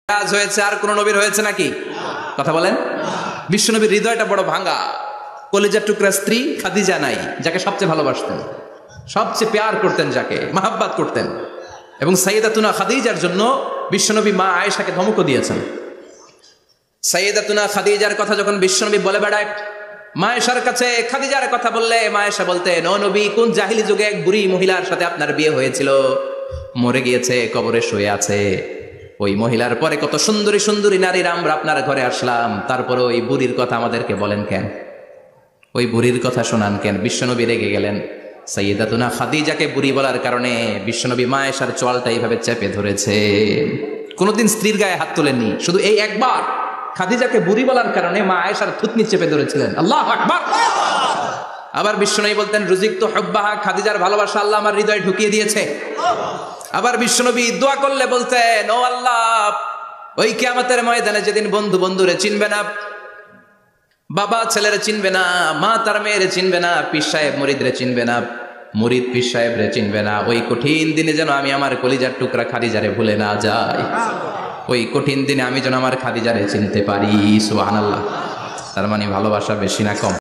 কাজ হয়েছে আর কোন নবীর হয়েছে নাকি? কথা বলেন। বিশ্বনবীর হৃদয়টা বড় ভাঙা, কলিজার টুকরা স্ত্রী খাদিজা নাই, যাকে সবচেয়ে ভালোবাসতেন, সবচেয়ে প্যার করতেন, যাকে মাহাব্বাত করতেন। এবং সাইয়েদাতুনা খাদিজার জন্য বিশ্বনবী মা আয়েশাকে ধমকও দিয়েছেন। সাইয়েদাতুনা খাদিজার কথা যখন বিশ্বনবী বলে বেড়ায় মা আয়েশার কাছে, খাদিজার কথা বললে মা আয়েশা বলতেন, ও নবী, কোন জাহিলি যুগে এক বুড়ি মহিলার সাথে আপনার বিয়ে হয়েছিল, মরে গিয়েছে, কবরে শুয়ে আছে। ওই মহিলার পরে কত সুন্দরী সুন্দরী নারীরা আমরা আপনার ঘরে আসলাম, তারপরে ওই বুড়ির কথা আমাদেরকে বলেন কেন? ওই বুড়ির কথা শোনান কেন? বিশ্বনবী রেগে গেলেন। সাইয়েদাতুনা খাদিজাকে বুড়ি বলার কারণে বিশ্বনবী মা আয়েশার চোয়ালটা এইভাবে চেপে ধরেছে। কোনোদিন স্ত্রীর গায়ে হাত তোলেননি, শুধু এই একবার খাদিজাকে বুড়ি বলার কারণে মা আয়েশার থুতনি চেপে ধরেছিলেন। আল্লাহু আকবার। আবার বিশ্বনবী বলতেন, রুজিকতু হুব্বাহা, খাদিজার ভালোবাসা আল্লাহ আমার হৃদয়ে ঢুকিয়ে দিয়েছে। আবার বিশ্বনবী দোয়া করলে বলতেন, ও আল্লাহ, ওই কিয়ামতের ময়দানে যেদিন বন্ধু বন্ধুরে চিনবে না, বাবা ছেলেরে চিনবে না, মা তার মেয়েরে চিনবে না, পীর সাহেব মুরিদরে চিনবে না, মুরিদ পীর সাহেবরে চিনবে না, ওই কঠিন দিনে যেন আমি আমার কলিজার টুকরা খাদিজারে ভুলে না যাই। ওই কঠিন দিনে আমি যেন আমার খাদিজারে চিনতে পারি। সুবহানাল্লাহ। তার মানে ভালোবাসা বেশি না কম?